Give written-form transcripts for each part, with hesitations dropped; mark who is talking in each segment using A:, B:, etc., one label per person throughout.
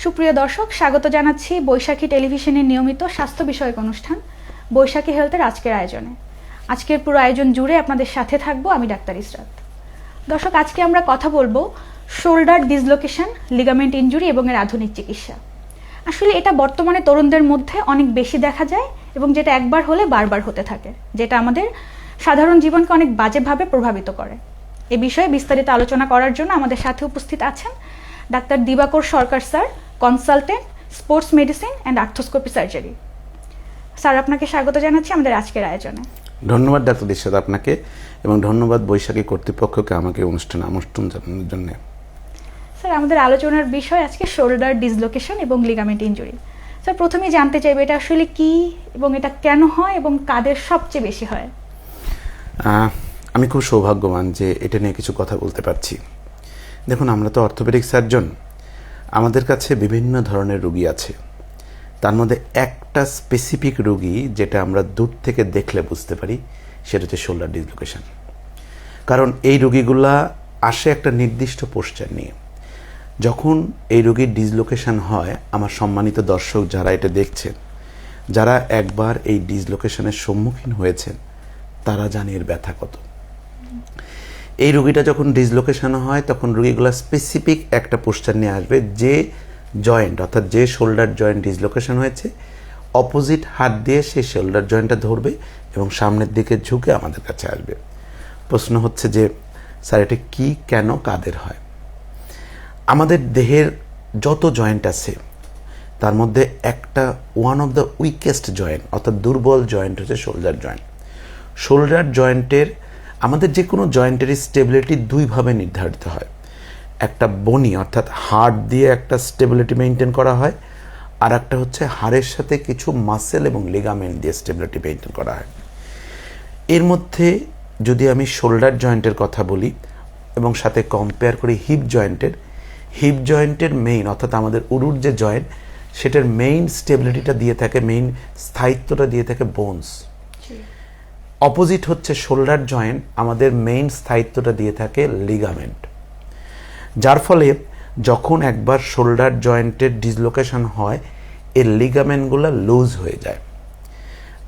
A: সুপ্রিয় দর্শক, স্বাগত জানাচ্ছি বৈশাখী টেলিভিশনের নিয়মিত স্বাস্থ্য বিষয়ক অনুষ্ঠান বৈশাখী হেলথের আজকের আয়োজনে। আজকের পুরো আয়োজন জুড়ে আপনাদের সাথে থাকবো আমি ডাক্তার ইসরাত। দর্শক, আজকে আমরা কথা বলবো শোল্ডার ডিসলোকেশন, লিগামেন্ট ইনজুরি এবং এর আধুনিক চিকিৎসা। আসলে এটা বর্তমানে তরুণদের মধ্যে অনেক বেশি দেখা যায় এবং যেটা একবার হলে বারবার হতে থাকে, যেটা আমাদের সাধারণ জীবনকে অনেক বাজেভাবে প্রভাবিত করে। এ বিষয়ে বিস্তারিত আলোচনা করার জন্য আমাদের সাথে উপস্থিত আছেন doctor Dibakar Sarkar sir, consultant, sports medicine and arthroscopy surgery. Sir, আপনাকে স্বাগত জানাচ্ছি আমাদের আজকের আয়োজনে।
B: ধন্যবাদ ডাক্তার ইরশাদ আপনাকে, এবং ধন্যবাদ বৈশাখী কর্তৃপক্ষকে আমাকে অনুষ্ঠানে আমন্ত্রণ জানানোর জন্য।
A: স্যার, আমাদের আলোচনার বিষয় আজকে শোল্ডার ডিসলোকেশন এবং লিগামেন্ট ইনজুরি। স্যার, প্রথমেই জানতে চাইবে এটা আসলে কি এবং এটা কেন হয় এবং কাদের সবচেয়ে বেশি হয়?
B: আমি খুব সৌভাগ্যবান যে এটা নিয়ে কিছু কথা বলতে পারছি। দেখুন, আমরা তো অর্থোপেডিক সার্জন, আমাদের কাছে বিভিন্ন ধরনের রোগী আছে। তার মধ্যে একটা স্পেসিফিক রোগী যেটা আমরা দূর থেকে দেখলে বুঝতে পারি, সেটা হচ্ছে শোল্ডার ডিসলোকেশন। কারণ এই রোগীগুলা আসে একটা নির্দিষ্ট পোশ্চার নিয়ে। যখন এই রোগীর ডিসলোকেশন হয়, আমার সম্মানিত দর্শক যারা এটা দেখছেন, যারা একবার এই ডিসলোকেশনের সম্মুখীন হয়েছেন, তারা জানে এর ব্যথা কত। এই রোগীটা যখন ডিসলোকেশন হয়, তখন রোগীগুলো স্পেসিফিক একটা পোশ্চার নিয়ে আসবে। যে জয়েন্ট, অর্থাৎ যে শোল্ডার জয়েন্ট ডিসলোকেশন হয়েছে, অপোজিট হাত দিয়ে সেই শোল্ডার জয়েন্টটা ধরবে এবং সামনের দিকে ঝুঁকে আমাদের কাছে আসবে। প্রশ্ন হচ্ছে যে স্যার, এটা কি, কেন, কাদের হয়? আমাদের দেহের যত জয়েন্ট আছে তার মধ্যে একটা one of the weakest joint, অর্থাৎ দুর্বল জয়েন্ট হচ্ছে শোল্ডার জয়েন্ট। শোল্ডার জয়েন্টের, আমাদের যে কোনো জয়েন্টেরই স্টেবিলিটি দুইভাবে নির্ধারিত হয়। একটা বনি অর্থাৎ হাড় দিয়ে একটা স্টেবিলিটি মেনটেন করা হয়, আর একটা হচ্ছে হাড়ের সাথে কিছু মাসেল এবং লিগামেন্ট দিয়ে স্টেবিলিটি মেনটেন করা হয়। এর মধ্যে যদি আমি শোল্ডার জয়েন্টের কথা বলি এবং সাথে কম্পেয়ার করি হিপ জয়েন্টের মেইন, অর্থাৎ আমাদের উরুর যে জয়েন্ট, সেটার মেইন স্টেবিলিটিটা দিয়ে থাকে, মেইন স্থায়িত্বটা দিয়ে থাকে বোনস। অপোজিট হচ্ছে শোল্ডার জয়েন্ট, আমাদের মেইন স্থায়িত্বটা দিয়ে থাকে লিগামেন্ট। যার ফলে যখন একবার শোল্ডার জয়েন্টের ডিসলোকেশন হয়, এর লিগামেন্টগুলো লুজ হয়ে যায়।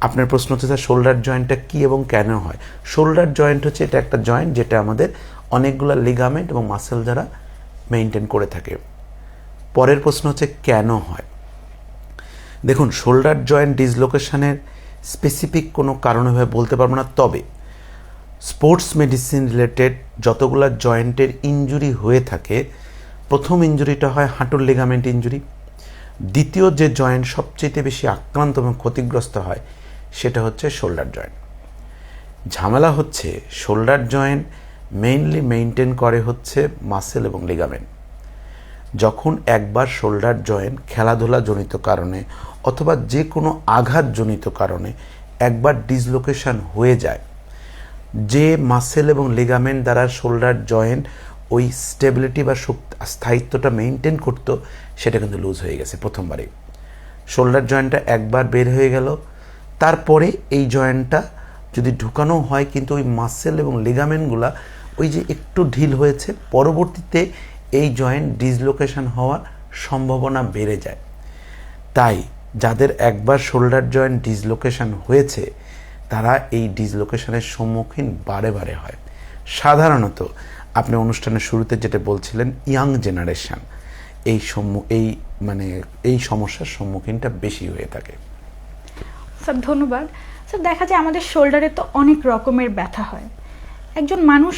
B: আপনার প্রশ্ন হচ্ছে স্যার, শোল্ডার জয়েন্টটা কি এবং কেন হয়? শোল্ডার জয়েন্ট হচ্ছে এটা একটা জয়েন্ট যেটা আমাদের অনেকগুলো লিগামেন্ট এবং মাসেল দ্বারা মেনটেন করে থাকে। পরের প্রশ্ন হচ্ছে কেন হয়? দেখুন, শোল্ডার জয়েন্ট ডিসলোকেশনের স্পেসিফিক কোনো কারণভাবে বলতে পারবো না, তবে স্পোর্টস মেডিসিন রিলেটেড যতগুলো জয়েন্টের ইনজুরি হয়ে থাকে, প্রথম ইনজুরিটা হয় হাঁটুর লিগামেন্ট ইনজুরি। দ্বিতীয় যে জয়েন্ট সবচেয়ে বেশি আক্রান্ত এবং ক্ষতিগ্রস্ত হয়, সেটা হচ্ছে শোল্ডার জয়েন্ট। ঝামেলা হচ্ছে শোল্ডার জয়েন্ট মেইনলি মেনটেন করে হচ্ছে মাসেল এবং লিগামেন্ট। যখন একবার শোল্ডার জয়েন্ট খেলাধুলাজনিত কারণে অথবা যে কোনো আঘাতজনিত কারণে একবার ডিসলোকেশন হয়ে যায়, যে মাসেল এবং লিগামেন্ট দ্বারা শোল্ডার জয়েন্ট ওই স্টেবিলিটি বা স্থায়িত্বটা মেনটেন করতো, সেটা কিন্তু লুজ হয়ে গেছে প্রথমবারে। শোল্ডার জয়েন্টটা একবার বের হয়ে গেল, তারপরে এই জয়েন্টটা যদি ঢুকানো হয়, কিন্তু ওই মাসেল এবং লিগামেন্টগুলা ওই যে একটু ঢিল হয়েছে, পরবর্তীতে এই জয়েন্ট ডিসলোকেশন হওয়ার সম্ভাবনা বেড়ে যায়। তাই যাদের একবার শোল্ডার জয়েন্ট ডিসলোকেশন হয়েছে, তারা এই ডিসলোকেশনের সম্মুখীন বারে বারে হয়। সাধারণত আপনি অনুষ্ঠানের শুরুতে যেটা বলছিলেন, ইয়াং জেনারেশন এই সমস্যার সম্মুখীনটা বেশি হয়ে থাকে।
A: স্যার, ধন্যবাদ। স্যার, দেখা যায় আমাদের শোল্ডারে তো অনেক রকমের ব্যথা হয়। একজন মানুষ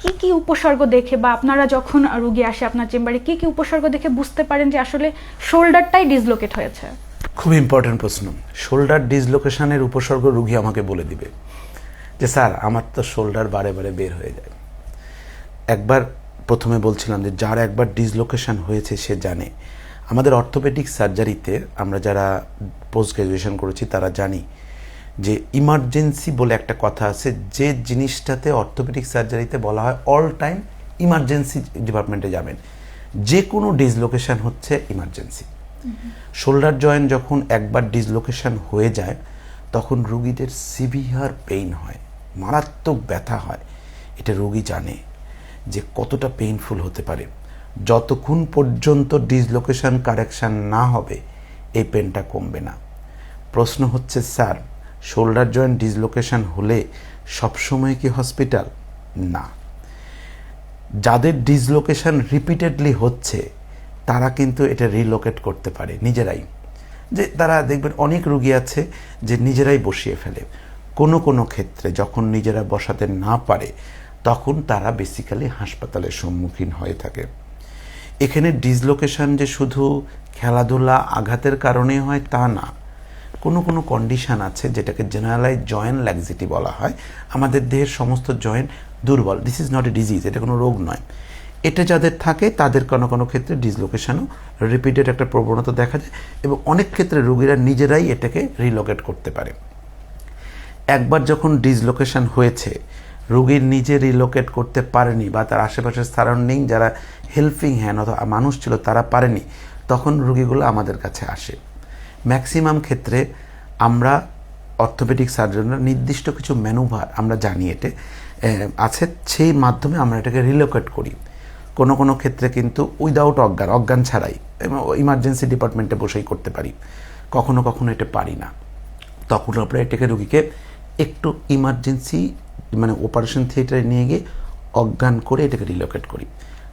A: কি কি উপসর্গ দেখে, বা আপনারা যখন রোগী আসে আপনার চেম্বারে, কি কি উপসর্গ দেখে বুঝতে পারেন যে আসলে শোল্ডারটাই ডিসলোকেট হয়েছে?
B: খুব ইম্পর্টেন্ট প্রশ্ন। শোল্ডার ডিসলোকেশনের উপসর্গ রোগী আমাকে বলে দিবে যে স্যার, আমার তো শোল্ডার বারে বারে বের হয়ে যায়। একবার প্রথমে বলছিলাম যে যার একবার ডিসলোকেশন হয়েছে সে জানে। আমাদের অর্থোপেডিক সার্জারিতে আমরা যারা পোস্ট গ্র্যাজুয়েশন করেছি তারা জানি যে ইমার্জেন্সি বলে একটা কথা আছে, যে জিনিসটাতে অর্থোপেডিক সার্জারিতে বলা হয় অল টাইম ইমার্জেন্সি ডিপার্টমেন্টে যাবেন। যে কোনো ডিসলোকেশন হচ্ছে ইমার্জেন্সি। শোল্ডার জয়েন্ট যখন একবার ডিসলোকেশন হয়ে যায়, তখন রোগীদের সিভিয়ার পেইন হয়, মারাত্মক ব্যথা হয়। এটা রোগী জানে যে কতটা পেইনফুল হতে পারে। যতক্ষণ পর্যন্ত ডিসলোকেশন কারেকশন না হবে এই পেনটা কমবে না। প্রশ্ন হচ্ছে স্যার, শোল্ডার জয়েন্ট ডিসলোকেশন হলে সবসময় কি হসপিটাল? না। যাদের ডিসলোকেশন রিপিটেডলি হচ্ছে তারা কিন্তু এটা রিলোকেট করতে পারে নিজেরাই। যে তারা দেখবেন অনেক রোগী আছে যে নিজেরাই বসিয়ে ফেলে। কোনো কোনো ক্ষেত্রে যখন নিজেরা বসাতে না পারে তখন তারা বেসিক্যালি হাসপাতালের সম্মুখীন হয়ে থাকে। এখানে ডিসলোকেশন যে শুধু খেলাধুলা আঘাতের কারণে হয় তা না, কোনো কোনো কন্ডিশন আছে যেটাকে জেনারেলাইজ জয়েন্ট ল্যাক্সিটি বলা হয়। আমাদের দেহের সমস্ত জয়েন্ট দুর্বল। This is not a disease, এটা কোনো রোগ নয়। এটা যাদের থাকে তাদের কোনো কোনো ক্ষেত্রে ডিসলোকেশনও রিপিটেড একটা প্রবণতা দেখা যায় এবং অনেক ক্ষেত্রে রোগীরা নিজেরাই এটাকে রিলোকেট করতে পারে। একবার যখন ডিসলোকেশন হয়েছে, রোগীর নিজে রিলোকেট করতে পারেনি বা তার আশেপাশের সারাউন্ডিং যারা হেল্পিং হ্যান্ড অথবা মানুষ ছিল তারা পারেনি, তখন রোগীগুলো আমাদের কাছে আসে। ম্যাক্সিমাম ক্ষেত্রে আমরা অর্থোপেডিক সার্জনরা নির্দিষ্ট কিছু ম্যানুভার আমরা জানি এতে আছে, সেই মাধ্যমে আমরা এটাকে রিলোকেট করি। কোনো কোনো ক্ষেত্রে কিন্তু উইদাউট অজ্ঞান ছাড়াই ইমার্জেন্সি ডিপার্টমেন্টে বসেই করতে পারি, কখনো কখনো এটা পারি না। তখন আমরা এটাকে রোগীকে একটু ইমার্জেন্সি মানে অপারেশন থিয়েটারে নিয়ে গিয়ে অজ্ঞান করে এটাকে রিলোকেট করি।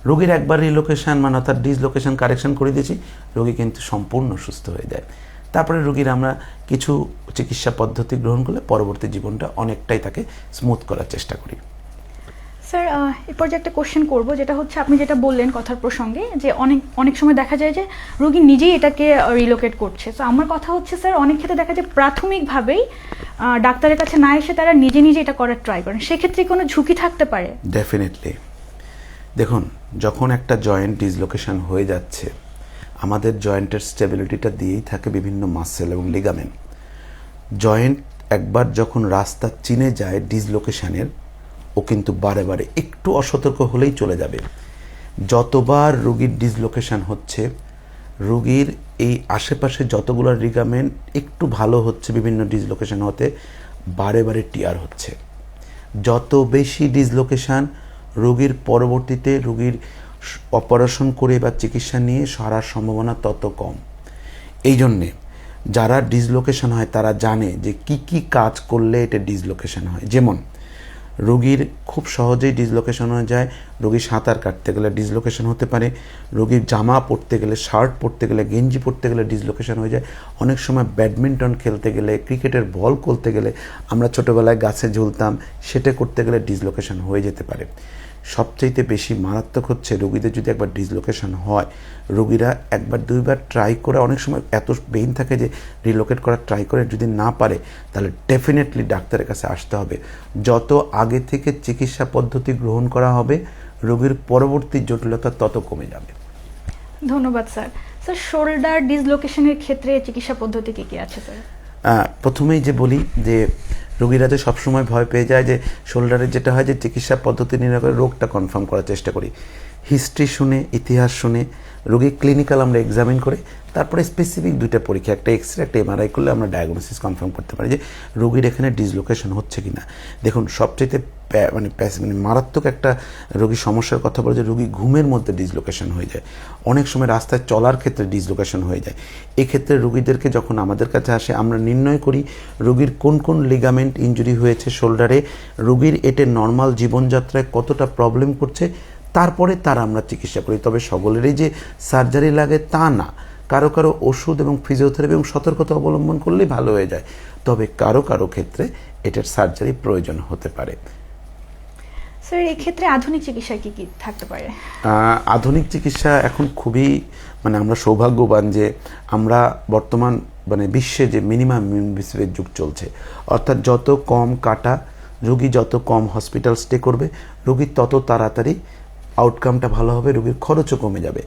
B: রোগীর একবার রিলোকেশন মানে অর্থাৎ ডিসলোকেশন কারেকশন করে দিয়েছি, রোগী কিন্তু সম্পূর্ণ সুস্থ হয়ে যায়। তারপরে রোগীর আমরা কিছু চিকিৎসা পদ্ধতি গ্রহণ করলে পরবর্তী জীবনটা অনেকটাই তাকে স্মুথ করার চেষ্টা করি।
A: স্যার, এরপর যে একটা কোশ্চেন করব, যেটা হচ্ছে আপনি যেটা বললেন কথার প্রসঙ্গে যে অনেক সময় দেখা যায় যে রোগী নিজেই এটাকে রিলোকেট করছে। তো আমার কথা হচ্ছে স্যার, অনেক ক্ষেত্রে দেখা যায় প্রাথমিকভাবেই ডাক্তারের কাছে না এসে তারা নিজে নিজে এটা করার ট্রাই করেন, সেক্ষেত্রে কোনো ঝুঁকি থাকতে পারে?
B: ডেফিনেটলি। দেখুন, যখন একটা জয়েন্ট ডিসলোকেশন হয়ে যাচ্ছে, আমাদের জয়েন্টের স্টেবিলিটিটা দিয়েই থাকে বিভিন্ন মাসেল এবং লিগামেন্ট। জয়েন্ট একবার যখন রাস্তা চিনে যায় ডিসলোকেশনের, ও কিন্তু বারে বারে একটু অসতর্ক হলেই চলে যাবে। যতবার রোগীর ডিসলোকেশন হচ্ছে, রোগীর এই আশেপাশে যতগুলো লিগামেন্ট একটু ভালো হচ্ছে বিভিন্ন ডিসলোকেশন হতে, বারে বারে টিয়ার হচ্ছে। যত বেশি ডিসলোকেশন, রোগীর পরবর্তীতে রোগীর অপারেশন করে বা চিকিৎসা নিয়ে সারার সম্ভাবনা তত কম। এই জন্যে যারা ডিসলোকেশন হয় তারা জানে যে কি কি কাজ করলে এটা ডিসলোকেশন হয়। যেমন রোগীর খুব সহজেই ডিসলোকেশন হয়ে যায়, রোগী সাঁতার কাটতে গেলে ডিসলোকেশন হতে পারে, রোগীর জামা পরতে গেলে, শার্ট পরতে গেলে, গেঞ্জি পরতে গেলে ডিসলোকেশন হয়ে যায়। অনেক সময় ব্যাডমিন্টন খেলতে গেলে, ক্রিকেটের বল করতে গেলে, আমরা ছোটোবেলায় গাছে ঝুলতাম, সেটা করতে গেলে ডিসলোকেশন হয়ে যেতে পারে। সবচাইতে বেশি মারাত্মক হচ্ছে রোগীদের যদি একবার ডিসলোকেশন হয়, রোগীরা একবার দুইবার ট্রাই করে, অনেক সময় এত পেইন থাকে যে রিলোকেট করার ট্রাই করে যদি না পারে, তাহলে ডেফিনেটলি ডাক্তারের কাছে আসতে হবে। যত আগে থেকে চিকিৎসা পদ্ধতি গ্রহণ করা হবে, রোগীর পরবর্তী জটিলতা তত কমে যাবে।
A: ধন্যবাদ স্যার। স্যার, শোল্ডার ডিসলোকেশনের ক্ষেত্রে চিকিৎসা পদ্ধতি কী কী আছে স্যার?
B: প্রথমেই যে বলি যে রোগীরা যে সবসময় ভয় পেয়ে যায় যে শোল্ডারের যেটা হয় যে চিকিৎসা পদ্ধতি নির্ণয় করে রোগটা কনফার্ম করার চেষ্টা করি। হিস্ট্রি শুনে, ইতিহাস শুনে, রোগী ক্লিনিক্যাল আমরা এক্সামিন করে তারপরে স্পেসিফিক দুইটা পরীক্ষা, একটা এক্সরে একটা এমআরআই করলে আমরা ডায়াগনোসিস কনফার্ম করতে পারি যে রোগীর এখানে ডিসলোকেশন হচ্ছে কি না। দেখুন, সবচেয়ে মানে মারাত্মক একটা রোগী সমস্যার কথা বলে যে রোগী ঘুমের মধ্যে ডিসলোকেশন হয়ে যায়, অনেক সময় রাস্তায় চলার ক্ষেত্রে ডিসলোকেশন হয়ে যায়। এক্ষেত্রে রোগীদেরকে যখন আমাদের কাছে আসে, আমরা নির্ণয় করি রোগীর কোন কোন লিগামেন্ট ইনজুরি হয়েছে শোল্ডারে, রোগীর এটা নর্মাল জীবনযাত্রায় কতটা প্রবলেম করছে, তারপরে তার আমরা চিকিৎসা করি। তবে সকলেরই যে সার্জারি লাগে তা না, কারো কারো ওষুধ এবং ফিজিওথেরাপি এবং সতর্কতা অবলম্বন করলেই ভালো হয়ে যায়, তবে কারো কারো ক্ষেত্রে এটার সার্জারি প্রয়োজন হতে পারে।
A: স্যার, এই ক্ষেত্রে আধুনিক চিকিৎসা কি কি থাকতে পারে?
B: আধুনিক চিকিৎসা এখন খুবই মানে আমরা সৌভাগ্যবান যে আমরা বর্তমান মানে বিশ্বে যে মিনিমাম ইনভেসিভের যুগ চলছে, অর্থাৎ যত কম কাটা, রোগী যত কম হসপিটাল স্টে করবে, রোগীর তত তাড়াতাড়ি আউটকামটা ভালো হবে, রোগীর খরচও কমে যাবে।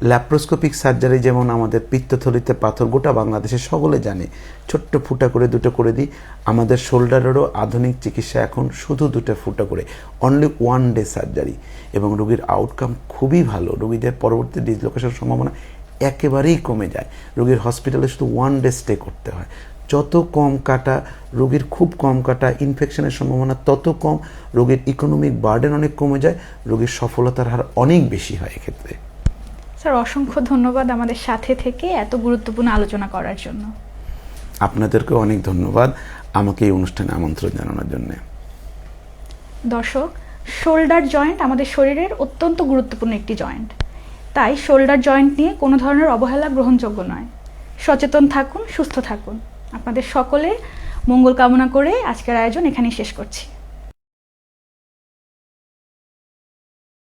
B: ল্যাপ্রোস্কোপিক সার্জারি যেমন আমাদের পিত্তথলিতে পাথর, গোটা বাংলাদেশে সকলে জানে, ছোট্ট ফুটা করে দুটো করে দিই। আমাদের শোল্ডারেরও আধুনিক চিকিৎসা এখন শুধু দুটো ফুটা করে, অনলি 1 ডে সার্জারি, এবং রোগীর আউটকাম খুবই ভালো। রোগীদের পরবর্তী ডিসলোকেশনের সম্ভাবনা একেবারেই কমে যায়। রোগীর হসপিটালে শুধু 1 ডে স্টে করতে হয়। যত কম কাটা, রোগীর খুব কম কাটা, ইনফেকশনের সম্ভাবনা তত কম, রোগীর ইকোনমিক বার্ডেন অনেক কমে যায়, রোগীর সফলতার হার অনেক বেশি হয় এক্ষেত্রে।
A: স্যার অসংখ্য ধন্যবাদ আমাদের সাথে থেকে এত গুরুত্বপূর্ণ আলোচনা করার জন্য।
B: আপনাদেরকেও অনেক ধন্যবাদ আমাকে এই অনুষ্ঠানে আমন্ত্রণ জানানোর জন্য।
A: দর্শক, শোল্ডার জয়েন্ট আমাদের শরীরের অত্যন্ত গুরুত্বপূর্ণ একটি জয়েন্ট, তাই শোল্ডার জয়েন্ট নিয়ে কোনো ধরনের অবহেলা গ্রহণযোগ্য নয়। সচেতন থাকুন, সুস্থ থাকুন। আপনাদের সকলে মঙ্গল কামনা করে আজকের আয়োজন এখানেই শেষ করছি।